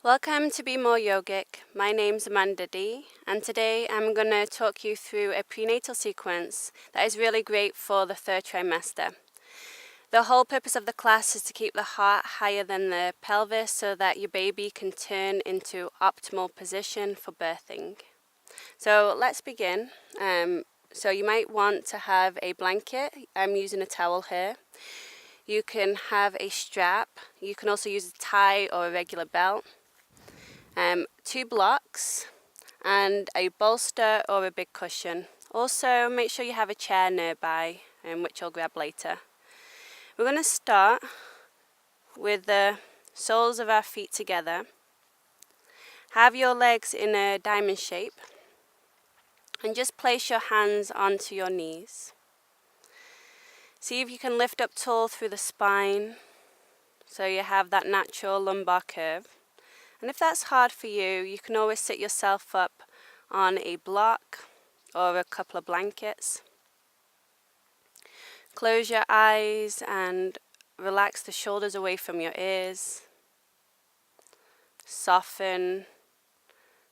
Welcome to Be More Yogic. My name's Amanda D, and today I'm going to talk you through a prenatal sequence that is really great for the third trimester. The whole purpose of the class is to keep the heart higher than the pelvis so that your baby can turn into optimal position for birthing. So let's begin. So you might want to have a blanket. I'm using a towel here. You can have a strap. You can also use a tie or a regular belt. 2 blocks and a bolster or a big cushion. Also make sure you have a chair nearby, which I'll grab later. We're going to start with the soles of our feet together. Have your legs in a diamond shape and just place your hands onto your knees. See if you can lift up tall through the spine so you have that natural lumbar curve. And if that's hard for you, you can always sit yourself up on a block or a couple of blankets. Close your eyes and relax the shoulders away from your ears. Soften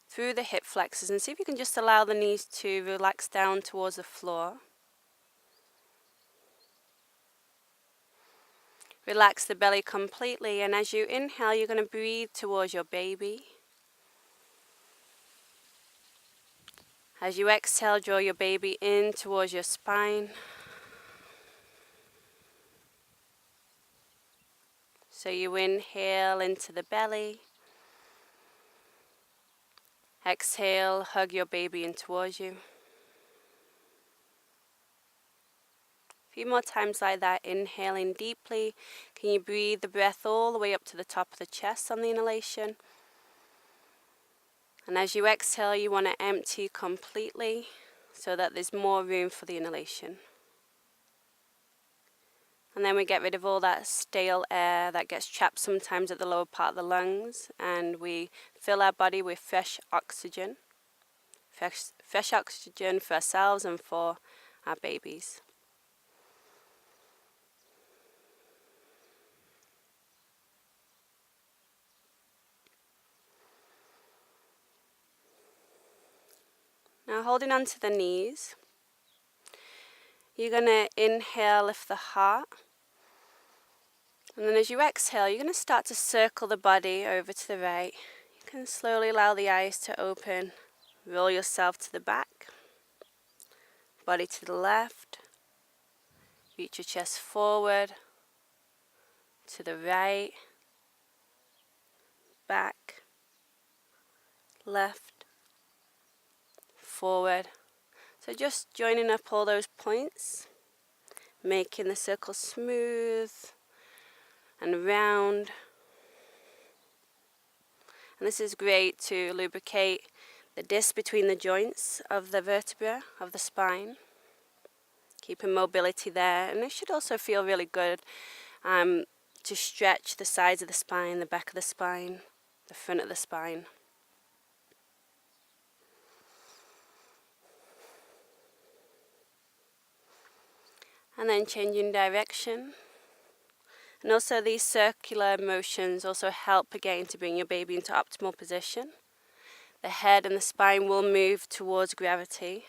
through the hip flexors and see if you can just allow the knees to relax down towards the floor. Relax the belly completely, and as you inhale, you're going to breathe towards your baby. As you exhale, draw your baby in towards your spine. So you inhale into the belly. Exhale, hug your baby in towards you. A few more times like that, inhaling deeply. Can you breathe the breath all the way up to the top of the chest on the inhalation? And as you exhale, you want to empty completely so that there's more room for the inhalation. And then we get rid of all that stale air that gets trapped sometimes at the lower part of the lungs, and we fill our body with fresh oxygen. Fresh oxygen for ourselves and for our babies. Now holding on to the knees, you're going to inhale, lift the heart. And then as you exhale, you're going to start to circle the body over to the right. You can slowly allow the eyes to open. Roll yourself to the back. Body to the left. Reach your chest forward. To the right. Back. Left. Forward. So just joining up all those points. Making the circle smooth and round. And this is great to lubricate the disc between the joints of the vertebra of the spine. Keeping mobility there. And it should also feel really good to stretch the sides of the spine, the back of the spine, the front of the spine. And then changing direction. And also these circular motions also help again to bring your baby into optimal position. The head and the spine will move towards gravity.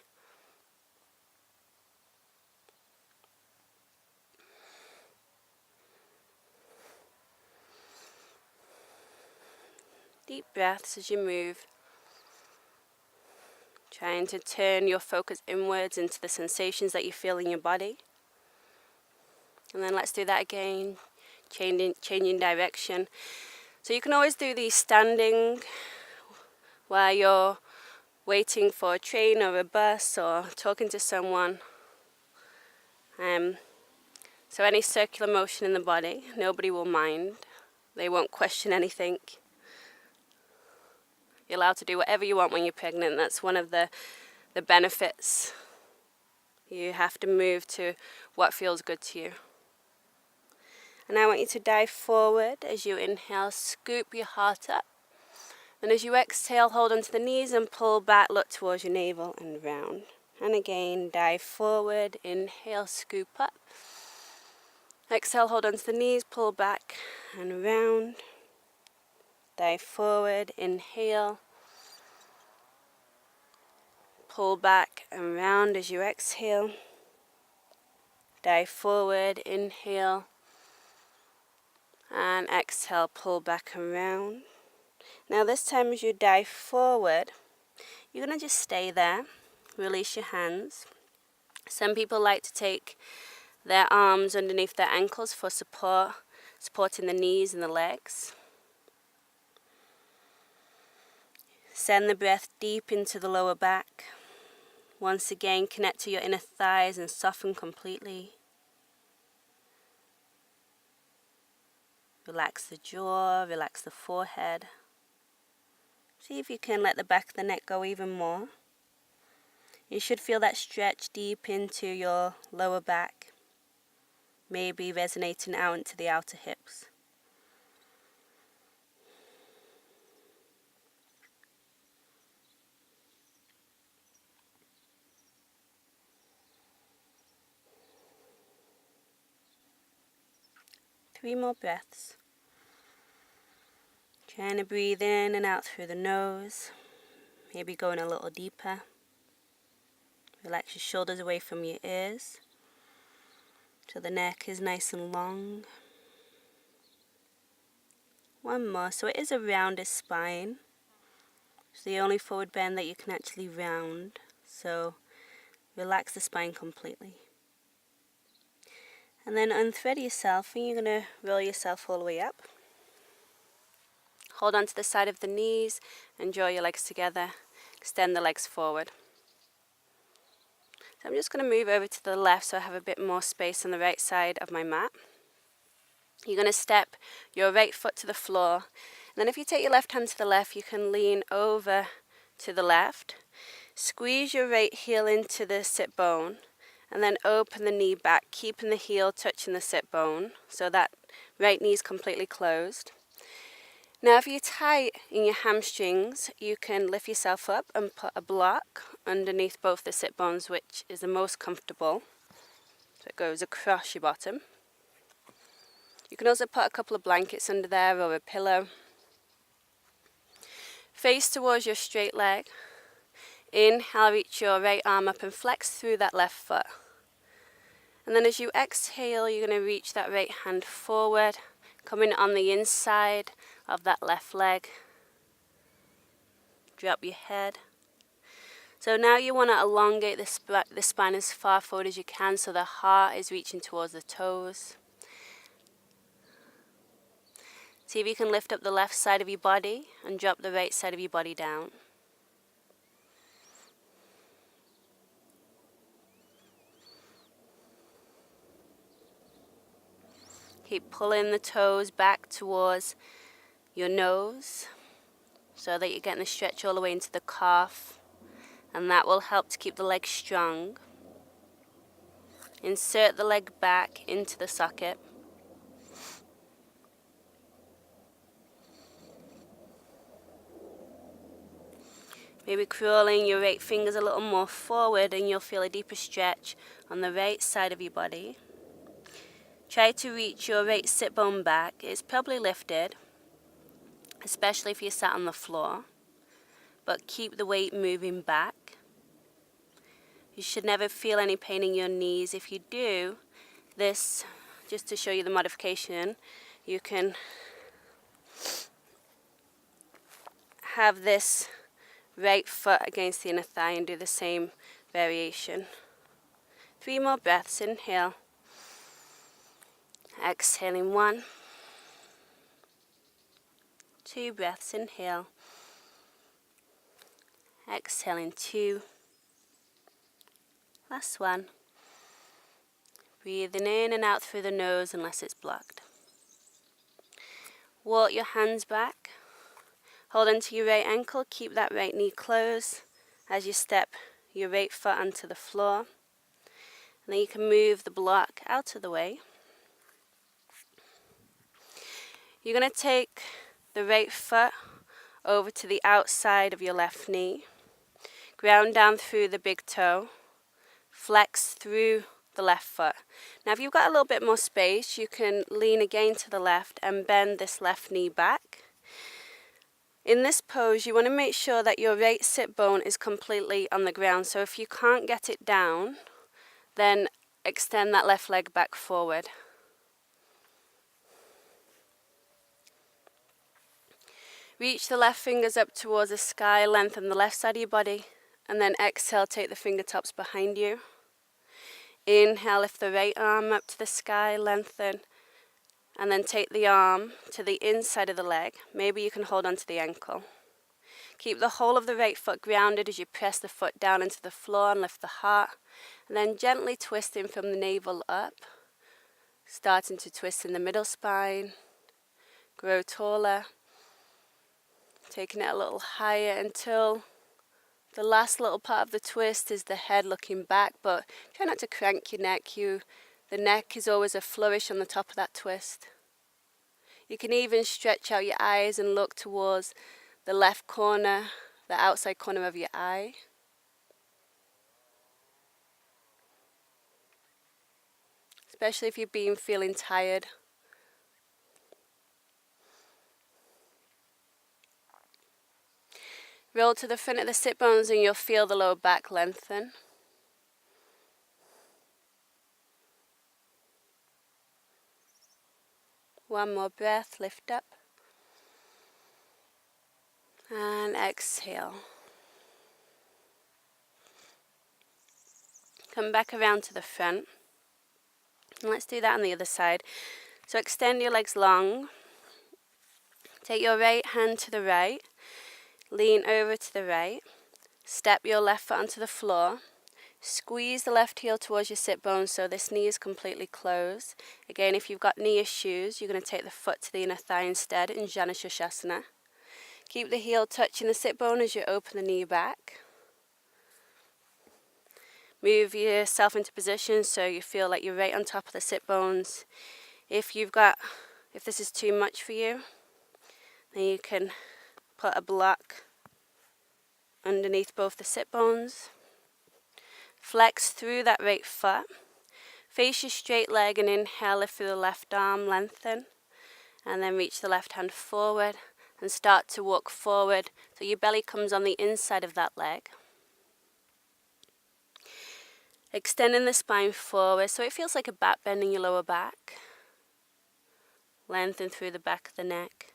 Deep breaths as you move. Trying to turn your focus inwards into the sensations that you feel in your body. And then let's do that again, changing direction. So you can always do these standing while you're waiting for a train or a bus or talking to someone. So any circular motion in the body, nobody will mind. They won't question anything. You're allowed to do whatever you want when you're pregnant. That's one of the benefits. You have to move to what feels good to you. And I want you to dive forward as you inhale, scoop your heart up. And as you exhale, hold onto the knees and pull back, look towards your navel and round. And again, dive forward, inhale, scoop up. Exhale, hold onto the knees, pull back and round. dive forward, inhale, pull back and round as you exhale, dive forward, inhale, and exhale, pull back and round. Now this time as you dive forward, you're going to just stay there, release your hands. Some people like to take their arms underneath their ankles for support, supporting the knees and the legs. Send the breath deep into the lower back. Once again, connect to your inner thighs and soften completely. Relax the jaw, relax the forehead. See if you can let the back of the neck go even more. You should feel that stretch deep into your lower back, maybe resonating out into the outer hips. Three more breaths. Trying to breathe in and out through the nose, maybe going a little deeper. Relax your shoulders away from your ears, so the neck is nice and long. One more, so it is a rounded spine. It's the only forward bend that you can actually round, so relax the spine completely. And then unthread yourself, and you're going to roll yourself all the way up. Hold on to the side of the knees and draw your legs together. Extend the legs forward. So I'm just going to move over to the left so I have a bit more space on the right side of my mat. You're going to step your right foot to the floor. And then if you take your left hand to the left, you can lean over to the left. Squeeze your right heel into the sit bone. And then open the knee back, keeping the heel touching the sit bone so that right knee is completely closed. Now if you're tight in your hamstrings, you can lift yourself up and put a block underneath both the sit bones, which is the most comfortable. So it goes across your bottom. You can also put a couple of blankets under there or a pillow. Face towards your straight leg. Inhale, reach your right arm up and flex through that left foot. And then as you exhale, you're going to reach that right hand forward, coming on the inside of that left leg. Drop your head. So now you want to elongate the spine as far forward as you can so the heart is reaching towards the toes. See if you can lift up the left side of your body and drop the right side of your body down. Keep pulling the toes back towards your nose so that you're getting the stretch all the way into the calf, and that will help to keep the leg strong. Insert the leg back into the socket. Maybe crawling your right fingers a little more forward and you'll feel a deeper stretch on the right side of your body. Try to reach your right sit bone back. It's probably lifted, especially if you're sat on the floor, but keep the weight moving back. You should never feel any pain in your knees. If you do, this, just to show you the modification, you can have this right foot against the inner thigh and do the same variation. 3 more breaths. Inhale. Exhaling 1. 2 breaths. Inhale. Exhaling 2. Last one. Breathing in and out through the nose unless it's blocked. Walk your hands back. Hold onto your right ankle. Keep that right knee closed as you step your right foot onto the floor. And then you can move the block out of the way. You're going to take the right foot over to the outside of your left knee. Ground down through the big toe. Flex through the left foot. Now if you've got a little bit more space, you can lean again to the left and bend this left knee back. In this pose, you want to make sure that your right sit bone is completely on the ground. So if you can't get it down, then extend that left leg back forward. Reach the left fingers up towards the sky, lengthen the left side of your body, and then exhale, take the fingertips behind you. Inhale, lift the right arm up to the sky, lengthen, and then take the arm to the inside of the leg. Maybe you can hold onto the ankle. Keep the whole of the right foot grounded as you press the foot down into the floor and lift the heart, and then gently twisting from the navel up, starting to twist in the middle spine, grow taller, taking it a little higher until the last little part of the twist is the head looking back, but try not to crank your neck. The neck is always a flourish on the top of that twist. You can even stretch out your eyes and look towards the left corner, the outside corner of your eye. Especially if you've been feeling tired. Roll to the front of the sit bones and you'll feel the lower back lengthen. One more breath, lift up. And exhale. Come back around to the front. And let's do that on the other side. So extend your legs long. Take your right hand to the right. Lean over to the right. Step your left foot onto the floor. Squeeze the left heel towards your sit bones so this knee is completely closed. Again, if you've got knee issues, you're going to take the foot to the inner thigh instead in Janu Shirshasana. Keep the heel touching the sit bone as you open the knee back. Move yourself into position so you feel like you're right on top of the sit bones. If this is too much for you, then you can put a block underneath both the sit bones. Flex through that right foot. Face your straight leg and inhale, lift through the left arm, lengthen. And then reach the left hand forward and start to walk forward so your belly comes on the inside of that leg. Extending the spine forward so it feels like a back bend in your lower back. Lengthen through the back of the neck.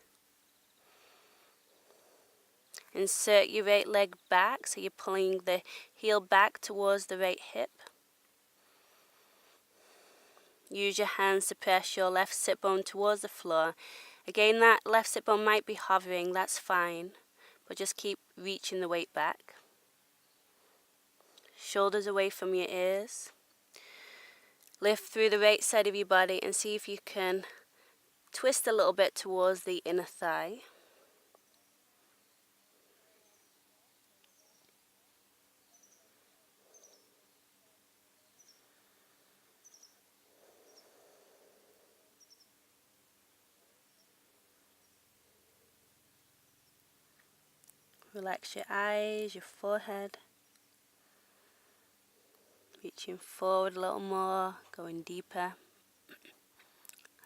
Insert your right leg back so you're pulling the heel back towards the right hip. Use your hands to press your left sit bone towards the floor. Again, that left sit bone might be hovering, that's fine, but just keep reaching the weight back. Shoulders away from your ears. Lift through the right side of your body and see if you can twist a little bit towards the inner thigh. Relax your eyes, your forehead. Reaching forward a little more, going deeper.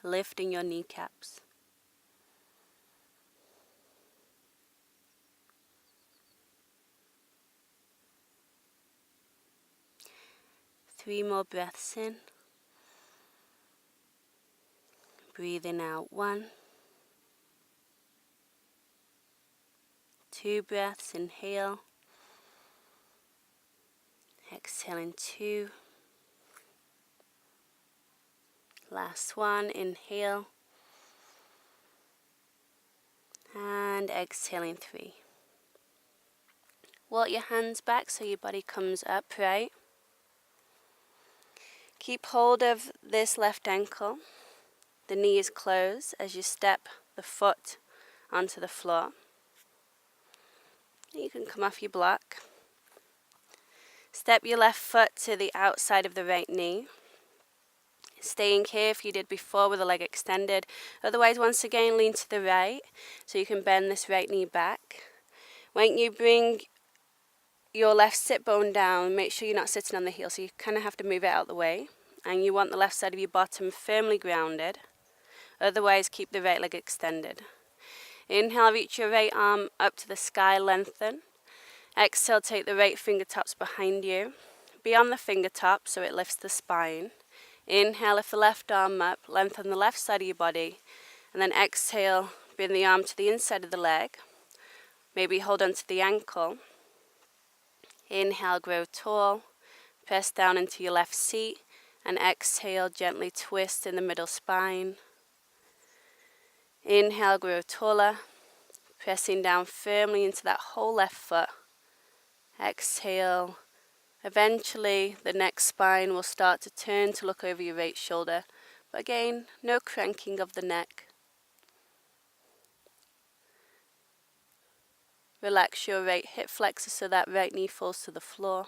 Lifting your kneecaps. Three more breaths in. Breathing out 1. 2 breaths, inhale. Exhaling 2. Last one, inhale. And exhaling 3. Walk your hands back so your body comes upright. Keep hold of this left ankle. The knee is closed as you step the foot onto the floor. You can come off your block. Step your left foot to the outside of the right knee. Staying here if you did before with the leg extended. Otherwise, once again, lean to the right so you can bend this right knee back. When you bring your left sit bone down, make sure you're not sitting on the heel, so you kind of have to move it out of the way. And you want the left side of your bottom firmly grounded. Otherwise, keep the right leg extended. Inhale, reach your right arm up to the sky, lengthen. Exhale, take the right fingertips behind you, beyond the fingertips so it lifts the spine. Inhale, lift the left arm up, lengthen the left side of your body, and then exhale, bring the arm to the inside of the leg. Maybe hold onto the ankle. Inhale, grow tall, press down into your left seat, and exhale, gently twist in the middle spine. Inhale, grow taller, pressing down firmly into that whole left foot. Exhale. Eventually, the next spine will start to turn to look over your right shoulder. But again, no cranking of the neck. Relax your right hip flexor so that right knee falls to the floor.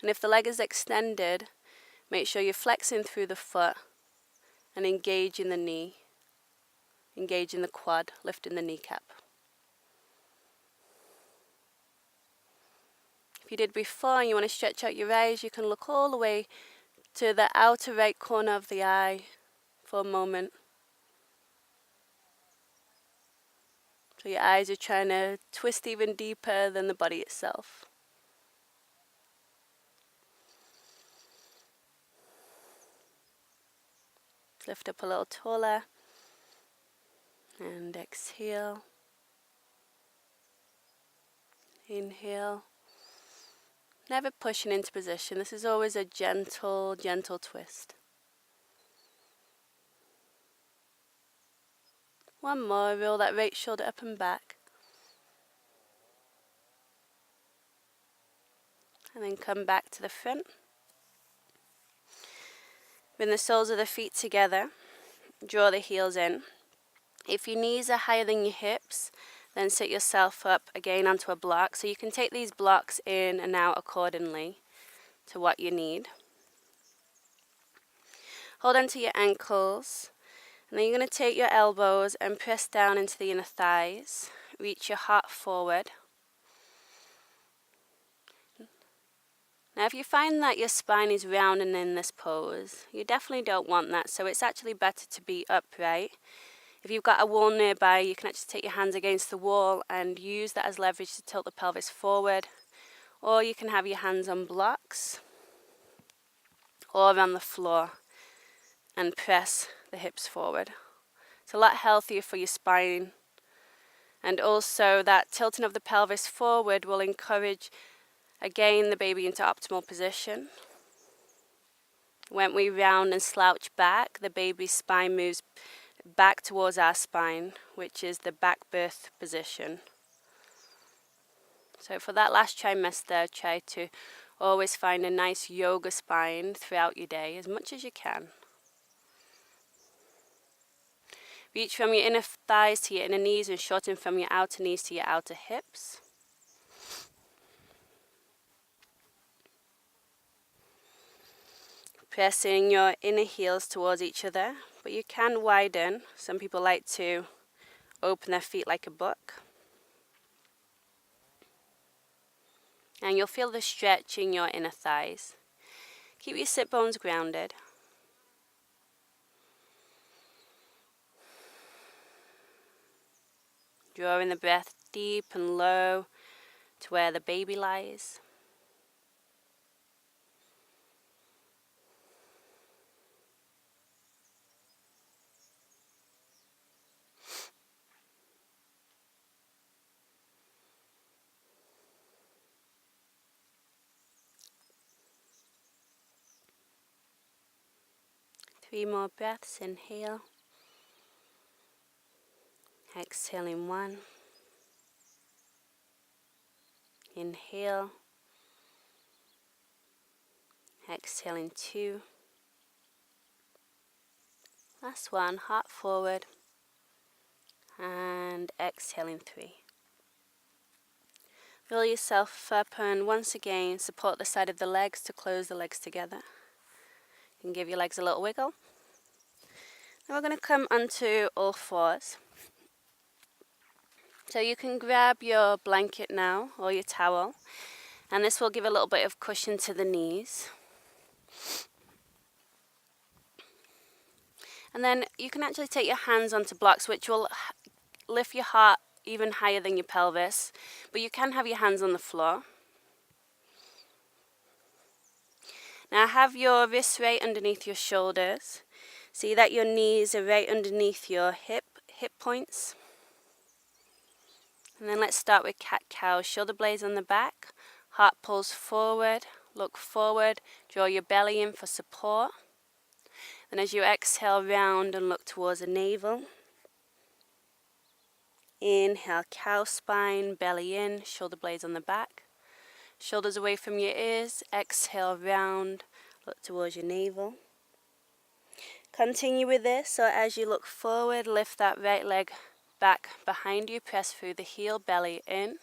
And if the leg is extended, make sure you're flexing through the foot and engaging the knee. Engaging the quad, lifting the kneecap. If you did before and you want to stretch out your eyes, you can look all the way to the outer right corner of the eye for a moment. So your eyes are trying to twist even deeper than the body itself. Lift up a little taller. And exhale. Inhale. Never pushing into position. This is always a gentle, gentle twist. One more. Roll that right shoulder up and back. And then come back to the front. Bring the soles of the feet together. Draw the heels in. If your knees are higher than your hips, then sit yourself up again onto a block. So you can take these blocks in and out accordingly to what you need. Hold onto your ankles. And then you're going to take your elbows and press down into the inner thighs. Reach your heart forward. Now if you find that your spine is rounding in this pose, you definitely don't want that. So it's actually better to be upright. If you've got a wall nearby, you can actually take your hands against the wall and use that as leverage to tilt the pelvis forward. Or you can have your hands on blocks or on the floor and press the hips forward. It's a lot healthier for your spine. And also that tilting of the pelvis forward will encourage, again, the baby into optimal position. When we round and slouch back, the baby's spine moves back towards our spine, which is the back birth position. So for that last trimester, try to always find a nice yoga spine throughout your day as much as you can. Reach from your inner thighs to your inner knees and shorten from your outer knees to your outer hips. Pressing your inner heels towards each other, but you can widen. Some people like to open their feet like a book. And you'll feel the stretch in your inner thighs. Keep your sit bones grounded. Drawing the breath deep and low to where the baby lies. Three more breaths. Inhale. Exhaling 1. Inhale. Exhaling 2. Last one, heart forward. And exhaling 3. Roll yourself up and once again support the side of the legs to close the legs together. You can give your legs a little wiggle. Now we're going to come onto all fours. So you can grab your blanket now or your towel, and this will give a little bit of cushion to the knees. And then you can actually take your hands onto blocks, which will lift your heart even higher than your pelvis, but you can have your hands on the floor. Now have your wrists right underneath your shoulders. See that your knees are right underneath your hip points. And then let's start with cat-cow. Shoulder blades on the back, heart pulls forward, look forward, draw your belly in for support. Then as you exhale, round and look towards the navel. Inhale, cow spine, belly in, shoulder blades on the back. Shoulders away from your ears, exhale, round, look towards your navel. Continue with this, so as you look forward, lift that right leg back behind you, press through the heel, belly in.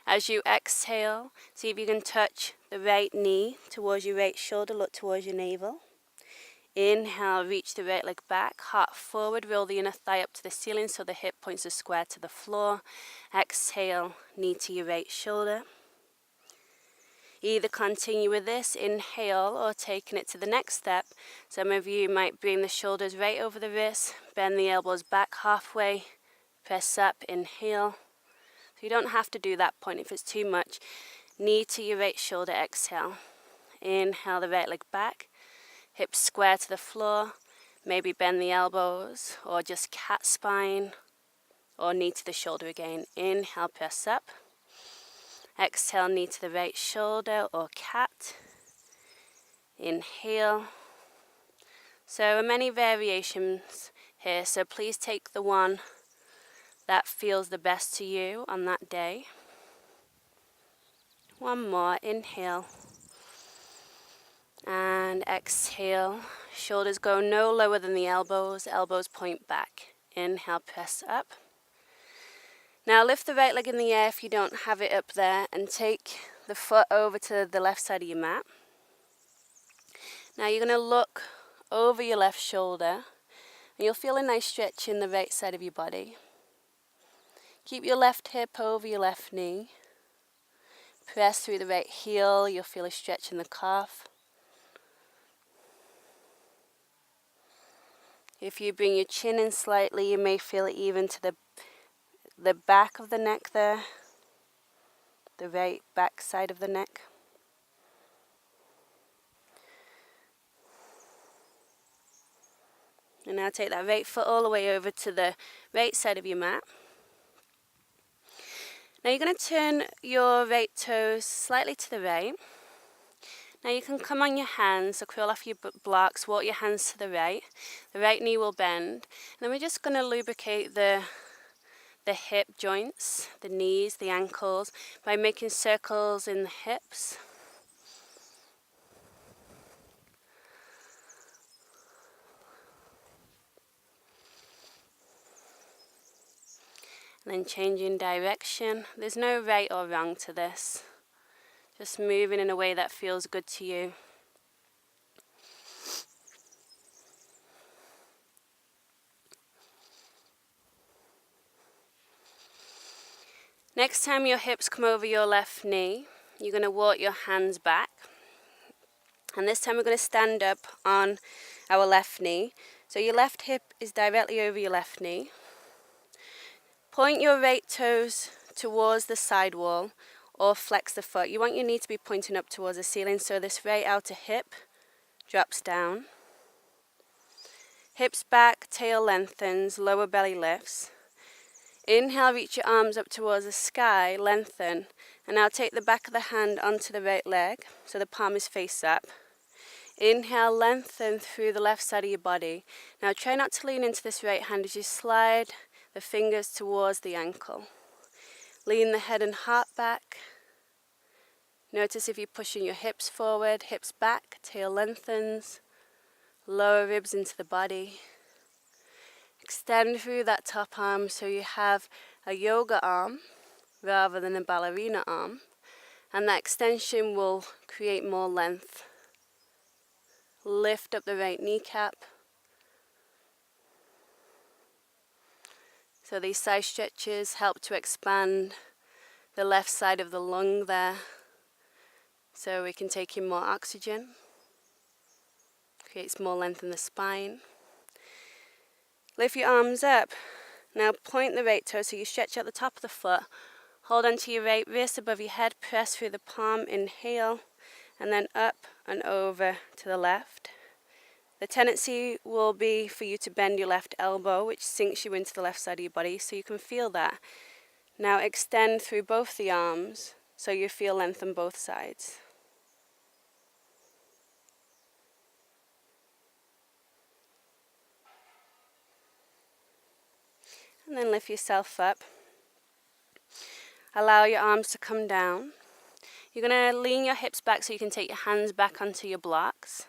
As you exhale, see if you can touch the right knee towards your right shoulder, look towards your navel. Inhale, reach the right leg back, heart forward, roll the inner thigh up to the ceiling so the hip points are square to the floor. Exhale, knee to your right shoulder. Either continue with this, inhale, or taking it to the next step. Some of you might bring the shoulders right over the wrists, bend the elbows back halfway, press up, inhale. So you don't have to do that point if it's too much. Knee to your right shoulder, exhale. Inhale the right leg back, hips square to the floor, maybe bend the elbows, or just cat spine, or knee to the shoulder again. Inhale, press up. Exhale, knee to the right shoulder or cat. Inhale. So many variations here, so please take the one that feels the best to you on that day. One more, inhale. And exhale. Shoulders go no lower than the elbows, elbows point back. Inhale, press up. Now lift the right leg in the air if you don't have it up there and take the foot over to the left side of your mat. Now you're going to look over your left shoulder and you'll feel a nice stretch in the right side of your body. Keep your left hip over your left knee. Press through the right heel, you'll feel a stretch in the calf. If you bring your chin in slightly, you may feel it even to the back of the neck there, the right back side of the neck. And now take that right foot all the way over to the right side of your mat. Now you're going to turn your right toes slightly to the right. Now you can come on your hands, so curl off your blocks, walk your hands to the right. The right knee will bend. And then we're just going to lubricate the hip joints, the knees, the ankles, by making circles in the hips. And then changing direction. There's no right or wrong to this. Just moving in a way that feels good to you. Next time your hips come over your left knee, you're going to walk your hands back. And this time we're going to stand up on our left knee. So your left hip is directly over your left knee. Point your right toes towards the side wall or flex the foot. You want your knee to be pointing up towards the ceiling so this right outer hip drops down. Hips back, tail lengthens, lower belly lifts. Inhale, reach your arms up towards the sky, lengthen. And now take the back of the hand onto the right leg so the palm is face up. Inhale, lengthen through the left side of your body. Now try not to lean into this right hand as you slide the fingers towards the ankle. Lean the head and heart back. Notice if you're pushing your hips forward, hips back, tail lengthens. Lower ribs into the body. Extend through that top arm so you have a yoga arm rather than a ballerina arm. And that extension will create more length. Lift up the right kneecap. So these side stretches help to expand the left side of the lung there so we can take in more oxygen. Creates more length in the spine. Lift your arms up Now point the right toe so you stretch out the top of the foot. Hold onto your right wrist above your head, press through the palm, inhale, and then up and over to the left. The tendency will be for you to bend your left elbow, which sinks you into the left side of your body, so you can feel that. Now extend through both the arms so you feel length on both sides. And then lift yourself up. Allow your arms to come down. You're going to lean your hips back so you can take your hands back onto your blocks.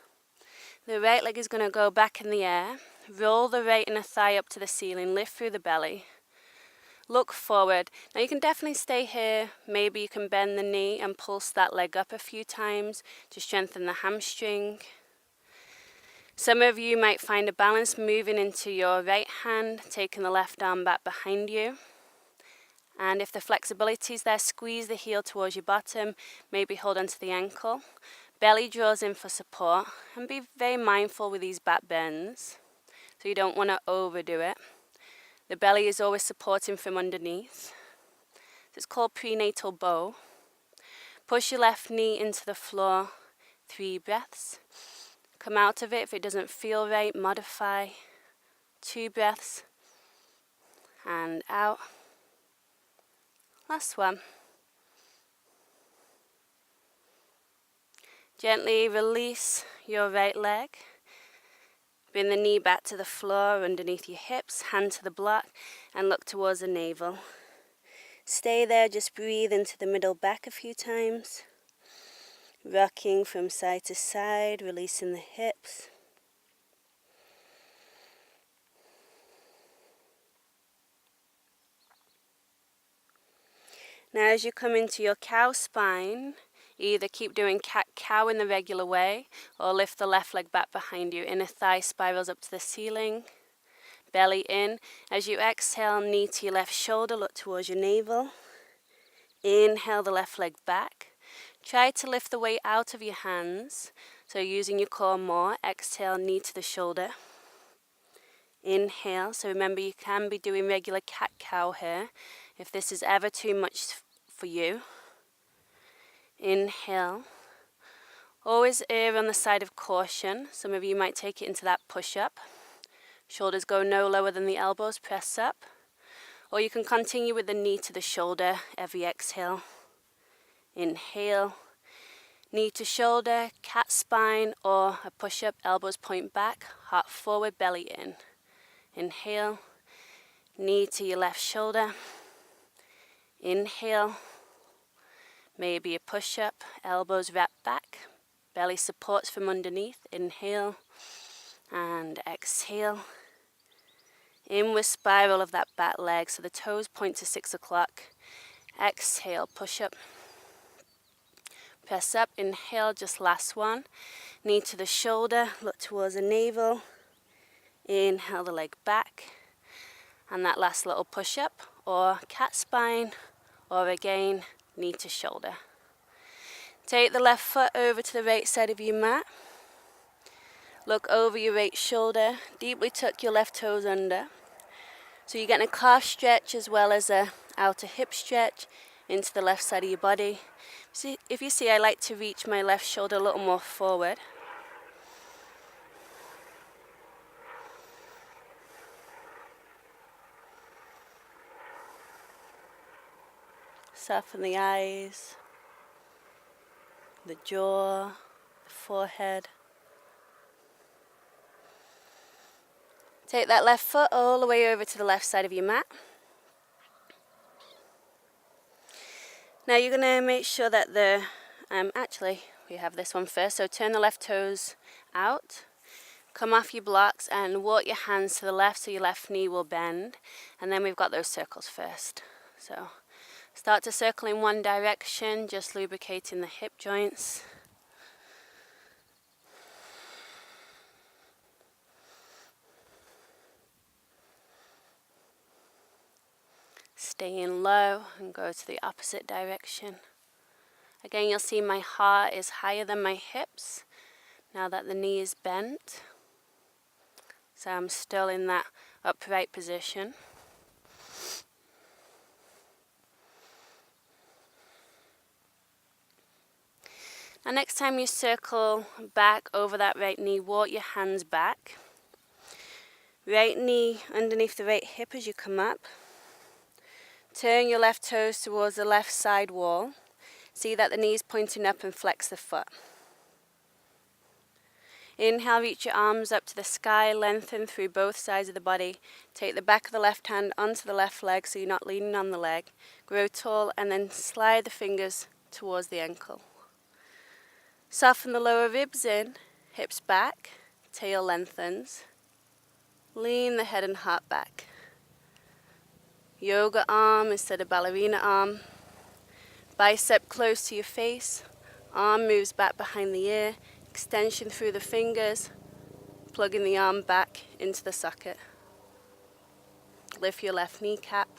The right leg is going to go back in the air. Roll the right inner thigh up to the ceiling, lift through the belly. Look forward. Now you can definitely stay here. Maybe you can bend the knee and pulse that leg up a few times to strengthen the hamstring. Some of you might find a balance moving into your right hand, taking the left arm back behind you. And if the flexibility is there, squeeze the heel towards your bottom, maybe hold onto the ankle. Belly draws in for support, and be very mindful with these back bends, so you don't want to overdo it. The belly is always supporting from underneath. It's called prenatal bow. Push your left knee into the floor, 3 breaths. Come out of it if it doesn't feel right, modify. 2 breaths, and out. Last one. Gently release your right leg. Bring the knee back to the floor underneath your hips, hand to the block, and look towards the navel. Stay there, just breathe into the middle back a few times. Rocking from side to side, releasing the hips. Now as you come into your cow spine, either keep doing cat-cow in the regular way, or lift the left leg back behind you. Inner thigh spirals up to the ceiling, belly in. As you exhale, knee to your left shoulder, look towards your navel. Inhale the left leg back. Try to lift the weight out of your hands, so using your core more. Exhale, knee to the shoulder. Inhale, so remember you can be doing regular cat-cow here if this is ever too much for you. Inhale. Always err on the side of caution. Some of you might take it into that push-up. Shoulders go no lower than the elbows, press up. Or you can continue with the knee to the shoulder every exhale. Inhale. Knee to shoulder, cat spine, or a push-up, elbows point back, heart forward, belly in. Inhale. Knee to your left shoulder. Inhale. Maybe a push-up, elbows wrap back, belly supports from underneath. Inhale and exhale. Inward spiral of that back leg, so the toes point to 6 o'clock. Exhale, push-up. Press up, inhale, just last one. Knee to the shoulder, look towards the navel. Inhale the leg back. And that last little push-up, or cat spine, or again, knee to shoulder. Take the left foot over to the right side of your mat. Look over your right shoulder. Deeply tuck your left toes under. So you're getting a calf stretch as well as a outer hip stretch into the left side of your body. See, if you see, I like to reach my left shoulder a little more forward. Soften the eyes, the jaw, the forehead. Take that left foot all the way over to the left side of your mat. Now you're going to make sure that actually we have this one first, so turn the left toes out. Come off your blocks and walk your hands to the left so your left knee will bend. And then we've got those circles first. So start to circle in one direction, just lubricating the hip joints. Stay in low and go to the opposite direction. Again, you'll see my heart is higher than my hips now that the knee is bent. So I'm still in that upright position. And next time you circle back over that right knee, walk your hands back. Right knee underneath the right hip as you come up. Turn your left toes towards the left side wall. See that the knee's pointing up and flex the foot. Inhale, reach your arms up to the sky, lengthen through both sides of the body. Take the back of the left hand onto the left leg so you're not leaning on the leg. Grow tall and then slide the fingers towards the ankle. Soften the lower ribs in, hips back, tail lengthens. Lean the head and heart back. Yoga arm instead of ballerina arm. Bicep close to your face. Arm moves back behind the ear. Extension through the fingers. Plugging the arm back into the socket. Lift your left kneecap.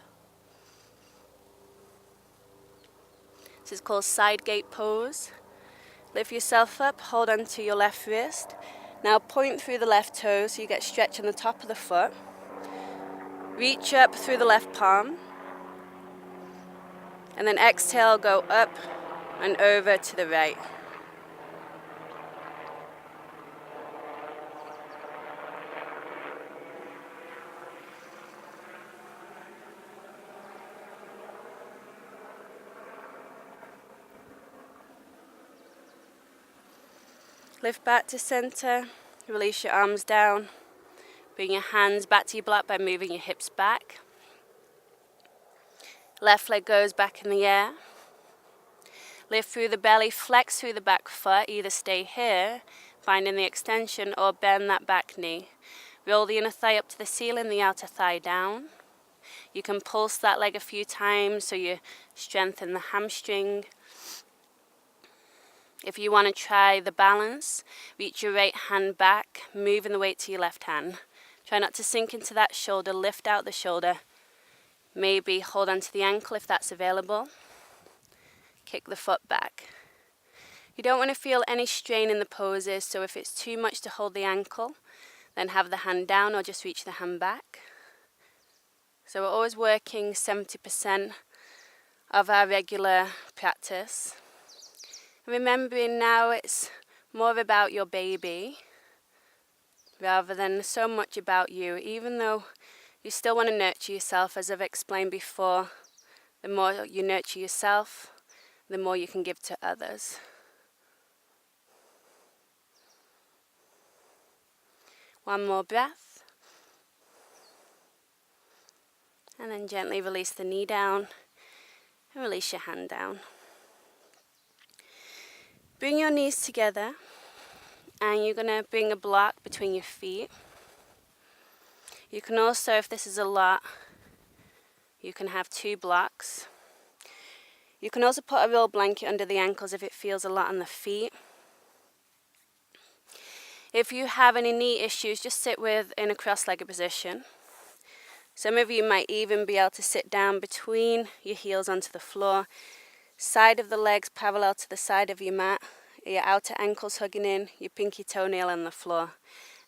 This is called side gate pose. Lift yourself up, hold onto your left wrist. Now point through the left toe so you get stretch on the top of the foot. Reach up through the left palm. And then exhale, go up and over to the right. Lift back to center, release your arms down. Bring your hands back to your block by moving your hips back. Left leg goes back in the air. Lift through the belly, flex through the back foot. Either stay here, finding the extension, or bend that back knee. Roll the inner thigh up to the ceiling, the outer thigh down. You can pulse that leg a few times so you strengthen the hamstring. If you want to try the balance, reach your right hand back, moving the weight to your left hand. Try not to sink into that shoulder, lift out the shoulder. Maybe hold onto the ankle if that's available. Kick the foot back. You don't want to feel any strain in the poses, so if it's too much to hold the ankle, then have the hand down or just reach the hand back. So we're always working 70% of our regular practice. Remembering now it's more about your baby rather than so much about you, even though you still want to nurture yourself. As I've explained before, the more you nurture yourself, the more you can give to others. One more breath. And then gently release the knee down and release your hand down. Bring your knees together and you're going to bring a block between your feet. You can also, if this is a lot, you can have 2 blocks. You can also put a roll blanket under the ankles if it feels a lot on the feet. If you have any knee issues, just sit in a cross-legged position. Some of you might even be able to sit down between your heels onto the floor. Side of the legs parallel to the side of your mat, your outer ankles hugging in, your pinky toenail on the floor.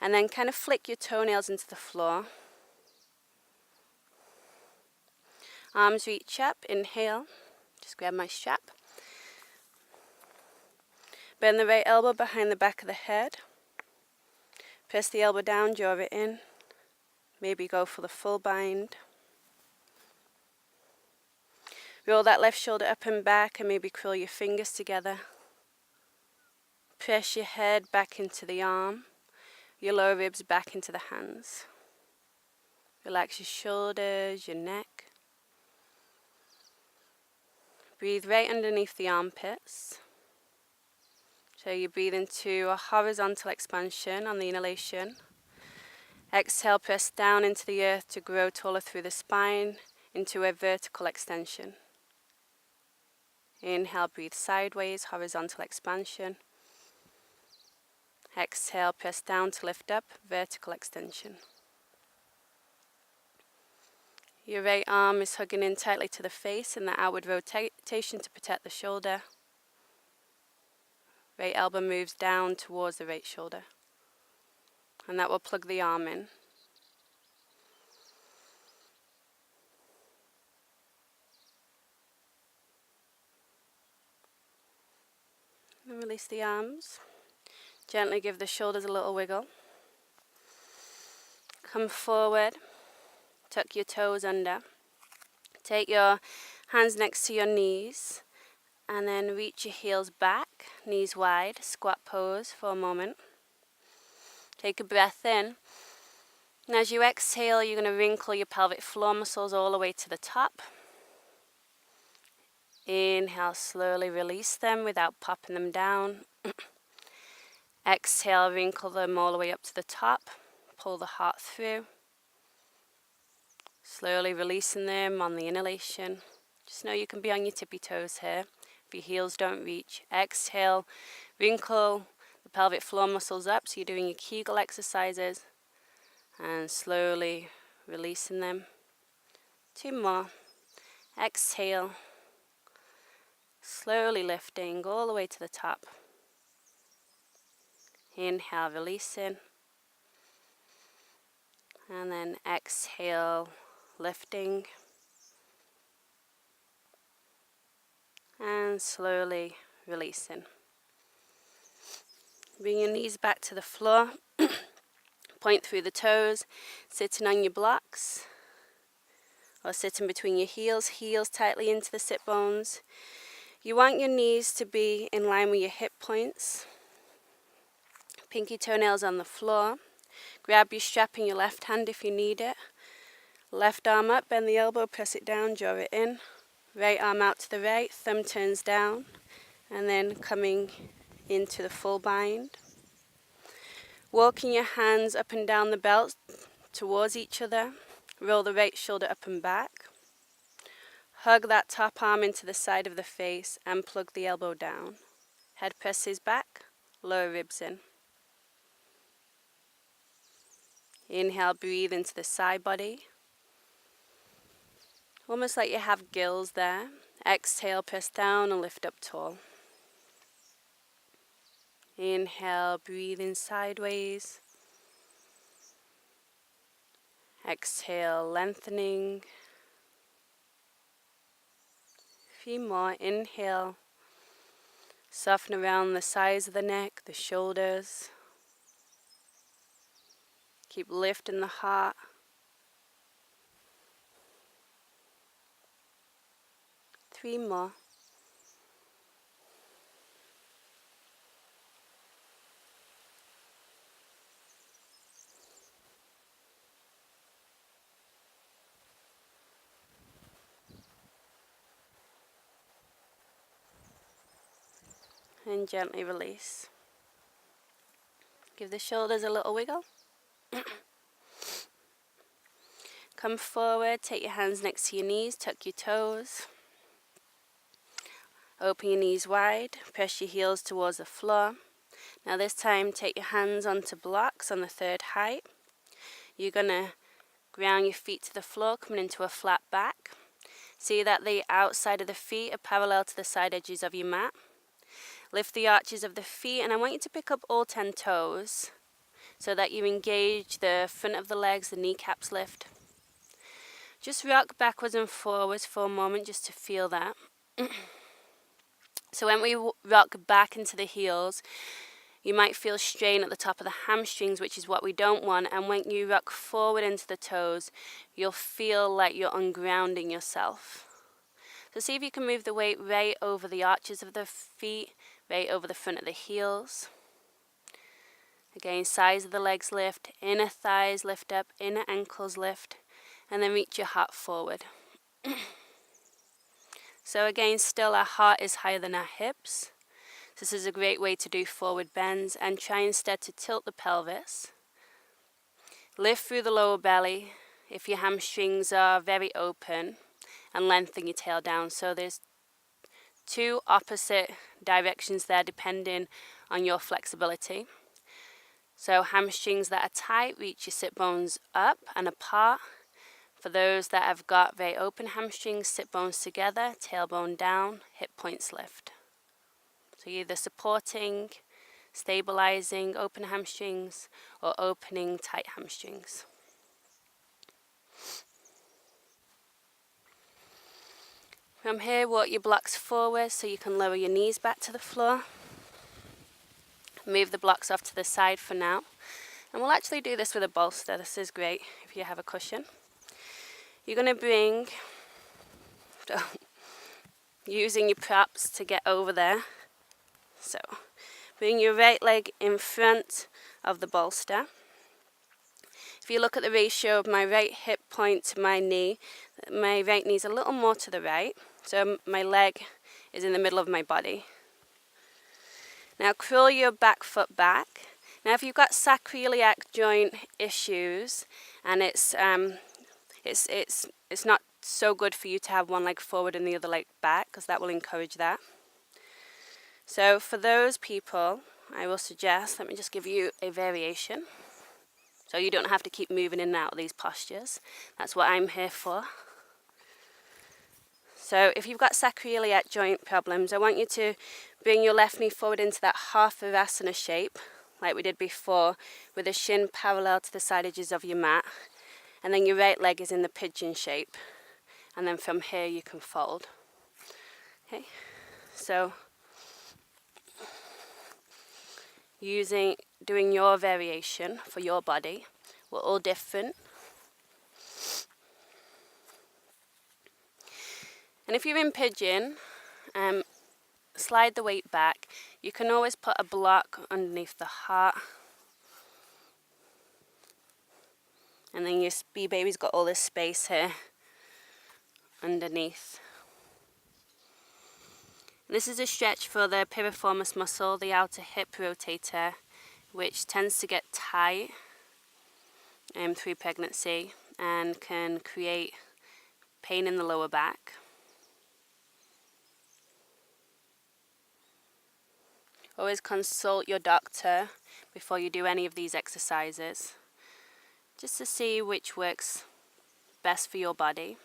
And then kind of flick your toenails into the floor. Arms reach up, inhale, just grab my strap. Bend the right elbow behind the back of the head. Press the elbow down, draw it in. Maybe go for the full bind. Roll that left shoulder up and back and maybe curl your fingers together. Press your head back into the arm, your lower ribs back into the hands. Relax your shoulders, your neck. Breathe right underneath the armpits. So you breathe into a horizontal expansion on the inhalation. Exhale, press down into the earth to grow taller through the spine into a vertical extension. Inhale, breathe sideways, horizontal expansion. Exhale, press down to lift up, vertical extension. Your right arm is hugging in tightly to the face in the outward rotation to protect the shoulder. Right elbow moves down towards the right shoulder. And that will plug the arm in. And release the arms. Gently give the shoulders a little wiggle. Come forward, tuck your toes under. Take your hands next to your knees and then reach your heels back, knees wide, squat pose for a moment. Take a breath in. And as you exhale, you're going to wrinkle your pelvic floor muscles all the way to the top. Inhale, slowly release them without popping them down. Exhale, wrinkle them all the way up to the top. Pull the heart through. Slowly releasing them on the inhalation. Just know you can be on your tippy toes here. If your heels don't reach, exhale, wrinkle the pelvic floor muscles up, so you're doing your Kegel exercises. And slowly releasing them. 2 more. Exhale. Slowly lifting all the way to the top. Inhale, releasing. And then exhale, lifting. And slowly releasing. Bring your knees back to the floor. Point through the toes, sitting on your blocks. Or sitting between your heels, heels tightly into the sit bones. You want your knees to be in line with your hip points. Pinky toenails on the floor. Grab your strap in your left hand if you need it. Left arm up, bend the elbow, press it down, draw it in. Right arm out to the right, thumb turns down. And then coming into the full bind. Walking your hands up and down the belt towards each other. Roll the right shoulder up and back. Hug that top arm into the side of the face and plug the elbow down. Head presses back, lower ribs in. Inhale, breathe into the side body. Almost like you have gills there. Exhale, press down and lift up tall. Inhale, breathe in sideways. Exhale, lengthening. A few more. Inhale. Soften around the sides of the neck, the shoulders. Keep lifting the heart. Three more. And gently release. Give the shoulders a little wiggle. Come forward, take your hands next to your knees, tuck your toes. Open your knees wide, press your heels towards the floor. Now this time, take your hands onto blocks on the third height. You're going to ground your feet to the floor, coming into a flat back. See that the outside of the feet are parallel to the side edges of your mat. Lift the arches of the feet, and I want you to pick up all 10 toes so that you engage the front of the legs, the kneecaps lift. Just rock backwards and forwards for a moment just to feel that. So when we rock back into the heels, you might feel strain at the top of the hamstrings, which is what we don't want. And when you rock forward into the toes, you'll feel like you're ungrounding yourself. So see if you can move the weight right over the arches of the feet, right over the front of the heels. Again, sides of the legs lift, inner thighs lift up, inner ankles lift, and then reach your heart forward. So again, still our heart is higher than our hips. This is a great way to do forward bends, and try instead to tilt the pelvis. Lift through the lower belly if your hamstrings are very open, and lengthen your tail down. So there's 2 opposite directions there depending on your flexibility. So hamstrings that are tight, reach your sit bones up and apart. For those that have got very open hamstrings, sit bones together, tailbone down, hip points lift. So you're either supporting, stabilizing open hamstrings, or opening tight hamstrings. From here, walk your blocks forward so you can lower your knees back to the floor. Move the blocks off to the side for now. And we'll actually do this with a bolster. This is great if you have a cushion. You're going to bring, using your props to get over there. So bring your right leg in front of the bolster. If you look at the ratio of my right hip point to my right knee is a little more to the right. So my leg is in the middle of my body. Now curl your back foot back. Now if you've got sacroiliac joint issues and it's not so good for you to have one leg forward and the other leg back, because that will encourage that. So for those people, I will suggest, let me just give you a variation. So you don't have to keep moving in and out of these postures. That's what I'm here for. So if you've got sacroiliac joint problems, I want you to bring your left knee forward into that half Virasana shape, like we did before, with the shin parallel to the side edges of your mat. And then your right leg is in the pigeon shape. And then from here you can fold. Okay, so doing your variation for your body, we're all different. And if you're in pigeon, slide the weight back. You can always put a block underneath the heart. And then your bee baby's got all this space here underneath. This is a stretch for the piriformis muscle, the outer hip rotator, which tends to get tight through pregnancy and can create pain in the lower back. Always consult your doctor before you do any of these exercises, just to see which works best for your body.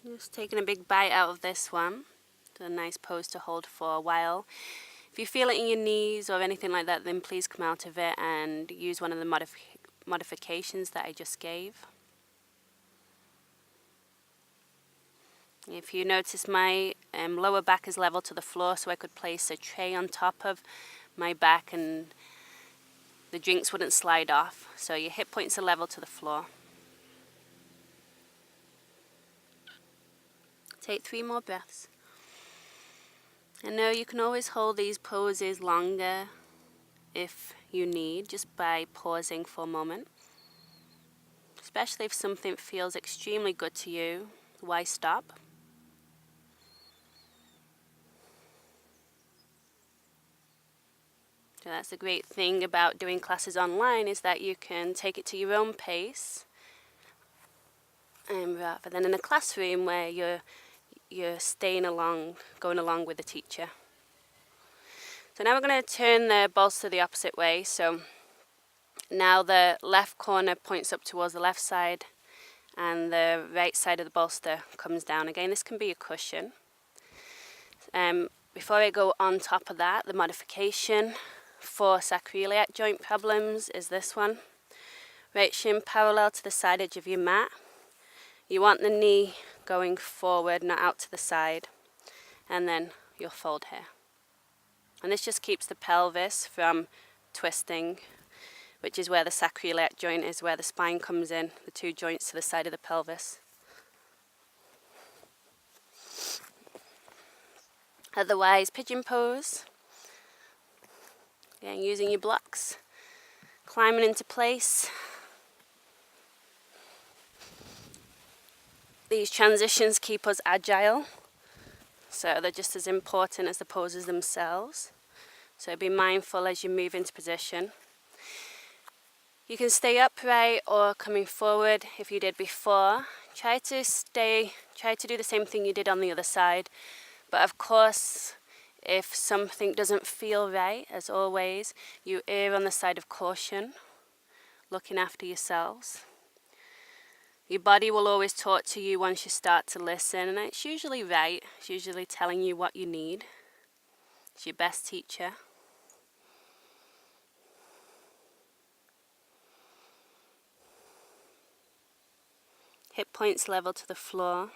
Just taking a big bite out of this one. It's a nice pose to hold for a while. If you feel it in your knees or anything like that, then please come out of it and use one of the modifications that I just gave. If you notice, my lower back is level to the floor, so I could place a tray on top of my back and the drinks wouldn't slide off. So your hip points are level to the floor. Take 3 more breaths. And know you can always hold these poses longer if you need, just by pausing for a moment. Especially if something feels extremely good to you, why stop? So that's the great thing about doing classes online, is that you can take it to your own pace, rather than in a classroom where you're staying along, going along with the teacher. So now we're going to turn the bolster the opposite way. So now the left corner points up towards the left side and the right side of the bolster comes down. Again, this can be a cushion. Before I go on top of that, the modification for sacroiliac joint problems is this one. Right shin parallel to the side edge of your mat. You want the knee going forward, not out to the side, and then you'll fold here. And this just keeps the pelvis from twisting, which is where the sacroiliac joint is, where the spine comes in, the 2 joints to the side of the pelvis. Otherwise, pigeon pose. Again, using your blocks, climbing into place. These transitions keep us agile, so they're just as important as the poses themselves. So be mindful as you move into position. You can stay upright or coming forward if you did before. Try to do the same thing you did on the other side, But of course, if something doesn't feel right, as always, you err on the side of caution, looking after yourselves. Your body will always talk to you once you start to listen, and it's usually right. It's usually telling you what you need. It's your best teacher. Hip points level to the floor.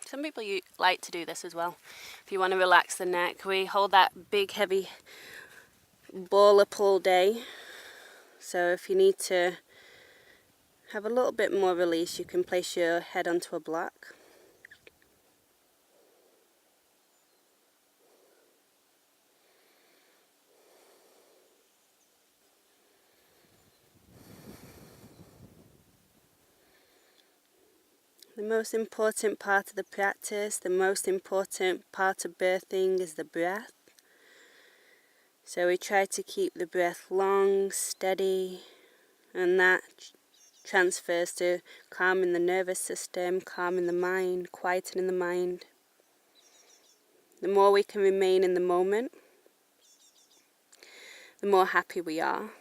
Some people like to do this as well. If you want to relax the neck, we hold that big heavy ball up all day. So if you need to have a little bit more release, you can place your head onto a block. The most important part of the practice, the most important part of birthing is the breath. So we try to keep the breath long, steady, and that transfers to calming the nervous system, calming the mind, quietening the mind. The more we can remain in the moment, the more happy we are.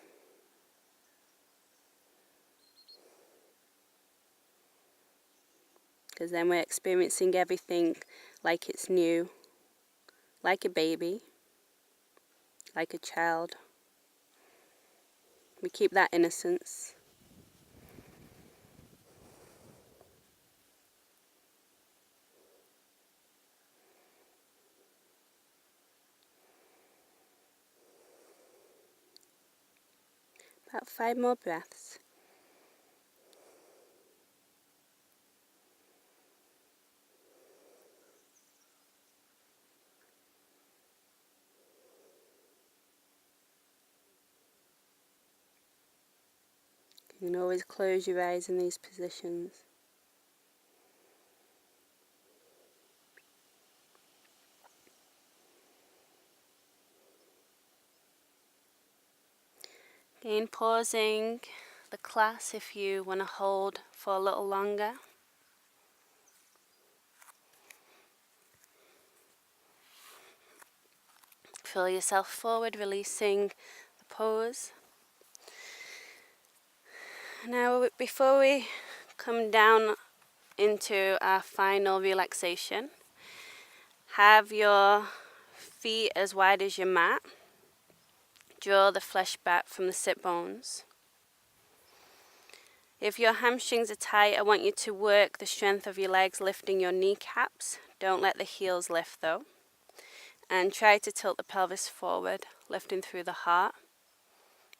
Because then we're experiencing everything like it's new, like a baby, like a child. We keep that innocence. About 5 more breaths. You can always close your eyes in these positions. Again, pausing the class if you want to hold for a little longer. Feel yourself forward, releasing the pose. Now, before we come down into our final relaxation, have your feet as wide as your mat. Draw the flesh back from the sit bones. If your hamstrings are tight, I want you to work the strength of your legs, lifting your kneecaps. Don't let the heels lift though. And try to tilt the pelvis forward, lifting through the heart.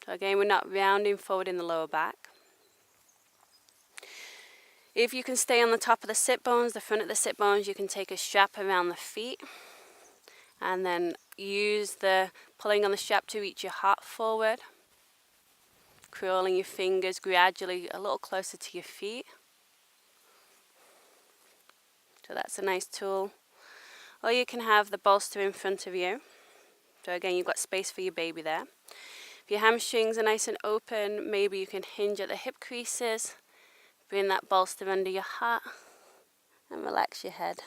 So again, we're not rounding forward in the lower back. If you can stay on the top of the sit bones, the front of the sit bones, you can take a strap around the feet. And then use the pulling on the strap to reach your heart forward. Curling your fingers gradually a little closer to your feet. So that's a nice tool. Or you can have the bolster in front of you. So again, you've got space for your baby there. If your hamstrings are nice and open, maybe you can hinge at the hip creases. Bring that bolster under your heart and relax your head.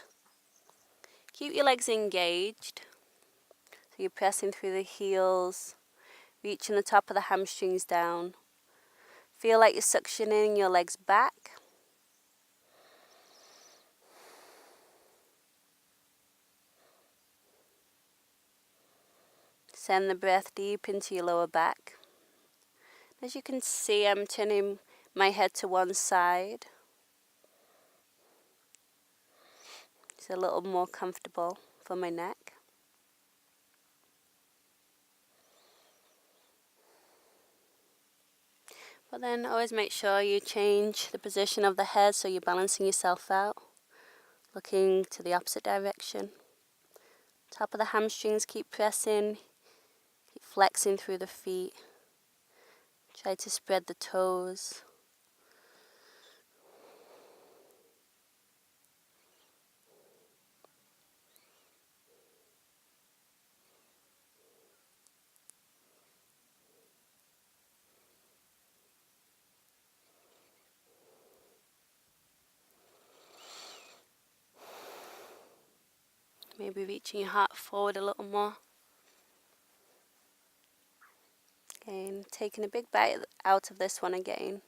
Keep your legs engaged. So you're pressing through the heels, reaching the top of the hamstrings down. Feel like you're suctioning your legs back. Send the breath deep into your lower back. As you can see, I'm turning my head to one side. It's a little more comfortable for my neck. But then always make sure you change the position of the head so you're balancing yourself out. Looking to the opposite direction. Top of the hamstrings, keep pressing. Keep flexing through the feet. Try to spread the toes. Maybe reaching your heart forward a little more. Again, taking a big bite out of this one again.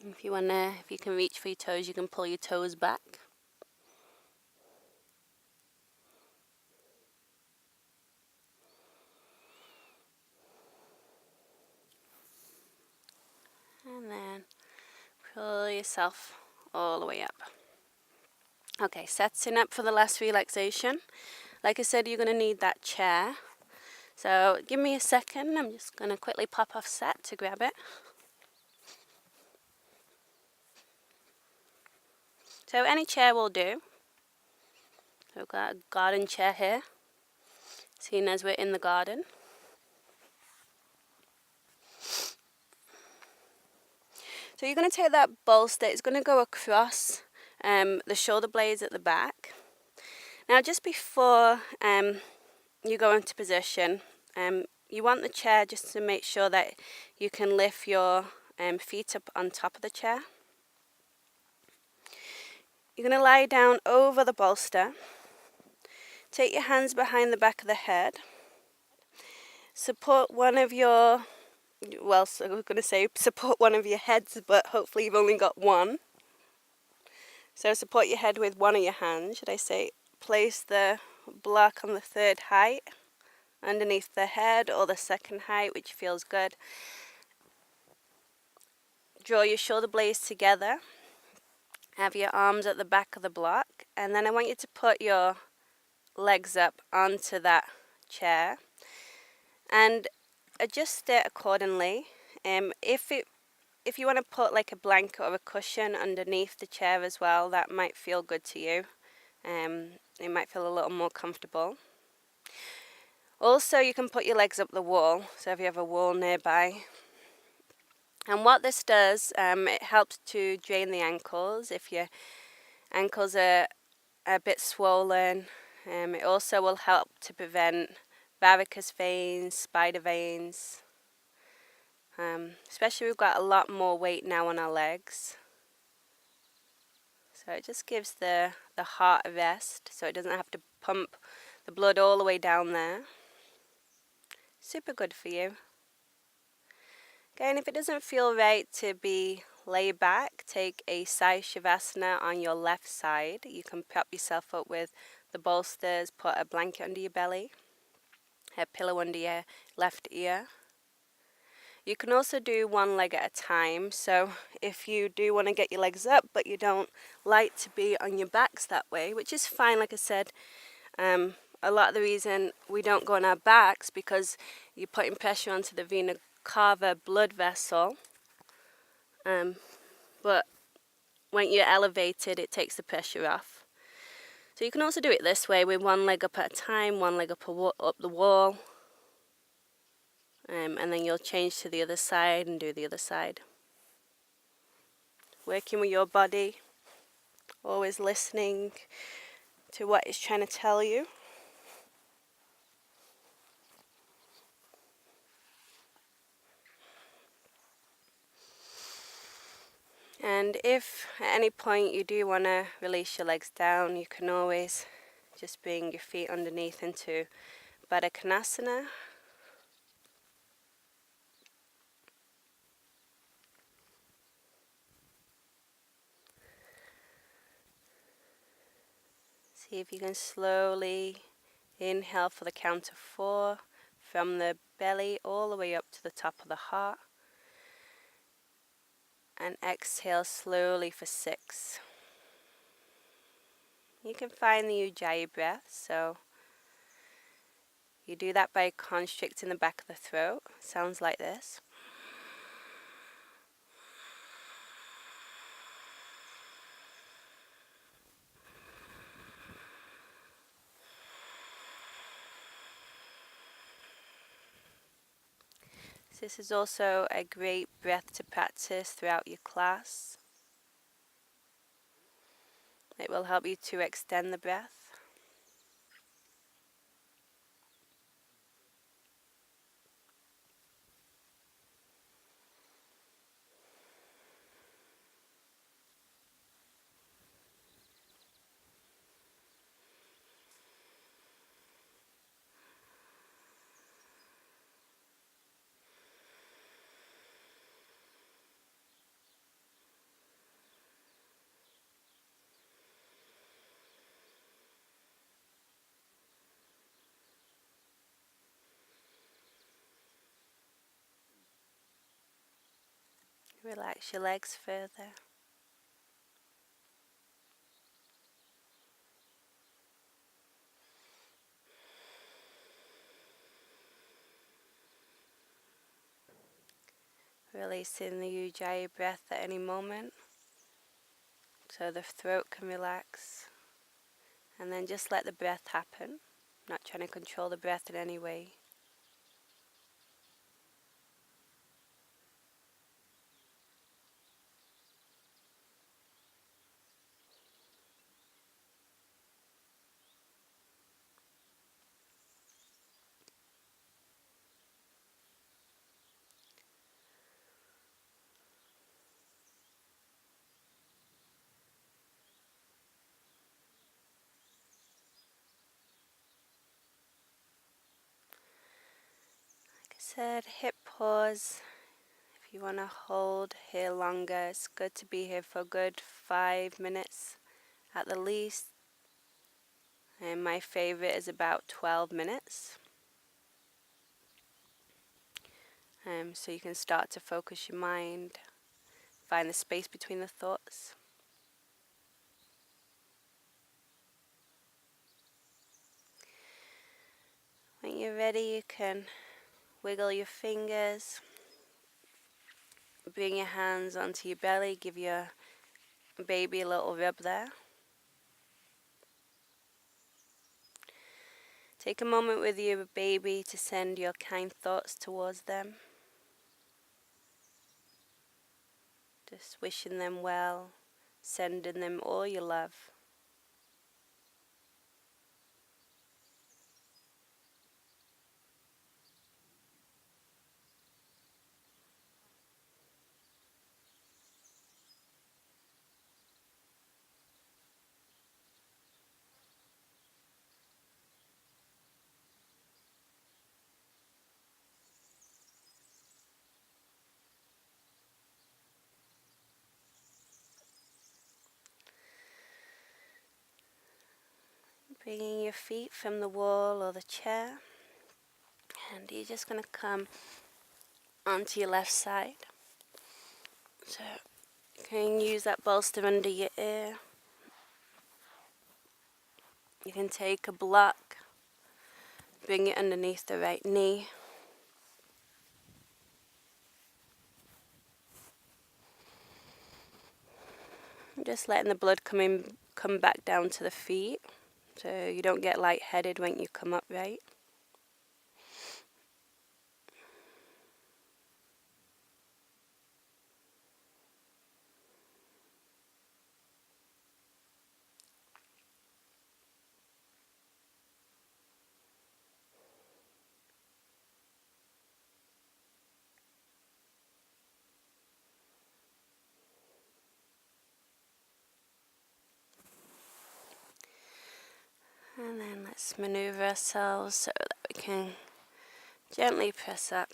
If you can reach for your toes, you can pull your toes back. And then pull yourself all the way up. Okay, setting up for the last relaxation. Like I said, you're going to need that chair. So give me a second. I'm just going to quickly pop off set to grab it. So any chair will do. We've got a garden chair here, seeing as we're in the garden. So you're going to take that bolster, it's going to go across the shoulder blades at the back. Now just before you go into position, you want the chair just to make sure that you can lift your feet up on top of the chair. You're going to lie down over the bolster. Take your hands behind the back of the head. Support one of your, well, so we're going to say support one of your heads, but hopefully you've only got one. So support your head with one of your hands, should I say. Place the block on the third height, underneath the head, or the second height, which feels good. Draw your shoulder blades together. Have your arms at the back of the block, and then I want you to put your legs up onto that chair and adjust it accordingly. If you want to put like a blanket or a cushion underneath the chair as well, that might feel good to you. It might feel a little more comfortable. Also, you can put your legs up the wall, so if you have a wall nearby. And what this does, it helps to drain the ankles if your ankles are a bit swollen. It also will help to prevent varicose veins, spider veins. Especially we've got a lot more weight now on our legs. So it just gives the heart a rest, so it doesn't have to pump the blood all the way down there. Super good for you. Again, if it doesn't feel right to be lay back, take a side shavasana on your left side. You can prop yourself up with the bolsters, put a blanket under your belly, a pillow under your left ear. You can also do one leg at a time, so if you do want to get your legs up but you don't like to be on your backs that way, which is fine, like I said, a lot of the reason we don't go on our backs because you're putting pressure onto the vena cava blood vessel, but when you're elevated it takes the pressure off. So you can also do it this way with one leg up at a time, one leg up the wall. And then you'll change to the other side and do the other side. Working with your body, always listening to what it's trying to tell you. And if at any point you do want to release your legs down, you can always just bring your feet underneath into Baddha Konasana. See if you can slowly inhale for the count of 4 from the belly all the way up to the top of the heart. And exhale slowly for 6. You can find the Ujjayi breath, so you do that by constricting the back of the throat. Sounds like this. This is also a great breath to practice throughout your class. It will help you to extend the breath. Relax your legs further. Releasing the Ujjayi breath at any moment, so the throat can relax. And then just let the breath happen, not trying to control the breath in any way. Like I said, hip pause. If you want to hold here longer, it's good to be here for a good 5 minutes at the least. And my favorite is about 12 minutes. So you can start to focus your mind, find the space between the thoughts. When you're ready, you can wiggle your fingers, bring your hands onto your belly, give your baby a little rub there. Take a moment with your baby to send your kind thoughts towards them. Just wishing them well, sending them all your love. Bringing your feet from the wall or the chair, and you're just going to come onto your left side. So you can use that bolster under your ear. You can take a block, bring it underneath the right knee. Just letting the blood come back down to the feet, so you don't get lightheaded when you come upright. And then let's maneuver ourselves so that we can gently press up.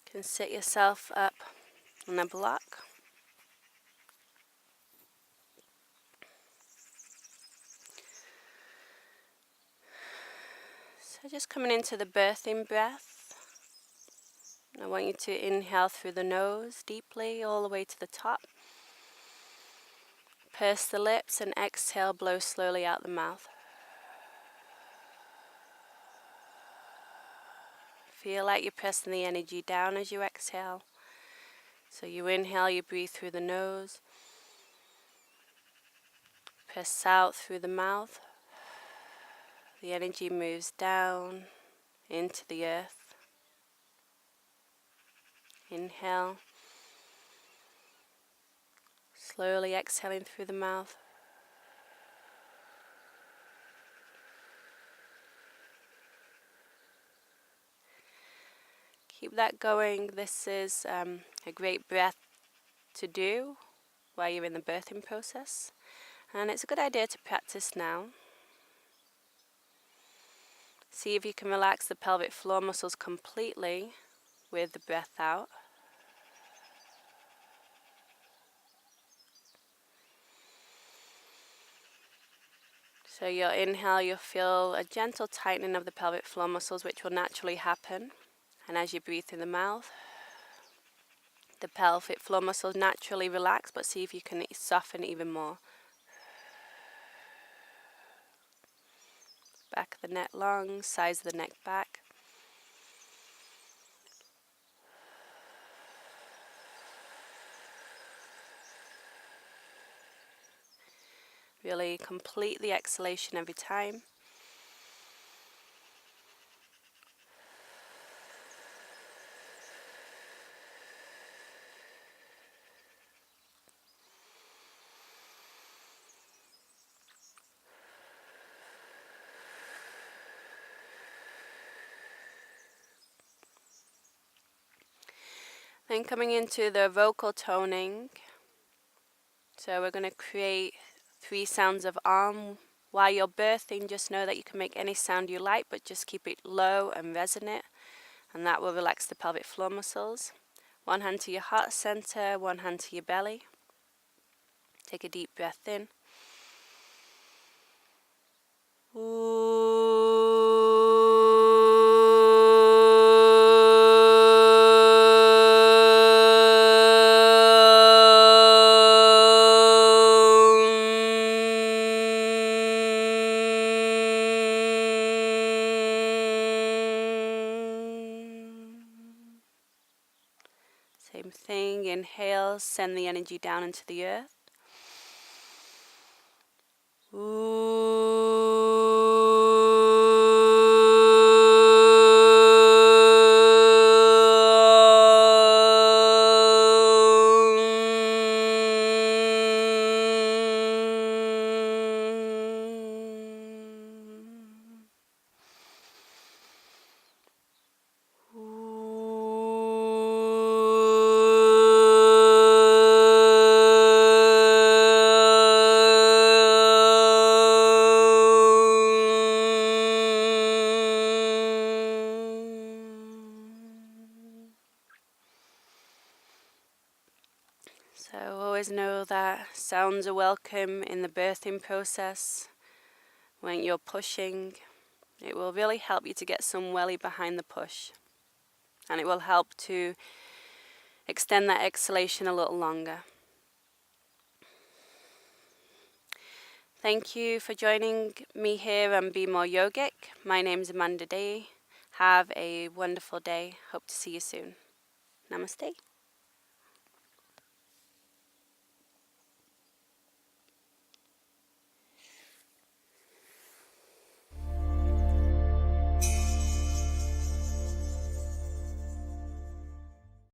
You can sit yourself up on a block. So just coming into the birthing breath. I want you to inhale through the nose deeply all the way to the top. Purse the lips and exhale, blow slowly out the mouth. Feel like you're pressing the energy down as you exhale, So you inhale, you breathe through the nose, press out through the mouth. The energy moves down into the earth. Inhale, slowly exhaling through the mouth. Keep that going. This is a great breath to do while you're in the birthing process. And it's a good idea to practice now. See if you can relax the pelvic floor muscles completely with the breath out. So your inhale, you'll feel a gentle tightening of the pelvic floor muscles, which will naturally happen. And as you breathe through the mouth, the pelvic floor muscles naturally relax, but see if you can soften even more. Back of the neck long, sides of the neck back. Really complete the exhalation every time. Then coming into the vocal toning. So we're going to create 3 sounds of While you're birthing, just know that you can make any sound you like, but just keep it low and resonant, and that will relax the pelvic floor muscles. 1 hand to your heart center, 1 hand to your belly. Take a deep breath in. Same thing, inhale, send the energy down into the earth. So always know that sounds are welcome in the birthing process. When you're pushing, it will really help you to get some welly behind the push. And it will help to extend that exhalation a little longer. Thank you for joining me here on Be More Yogic. My name's Amanda D. Have a wonderful day. Hope to see you soon. Namaste.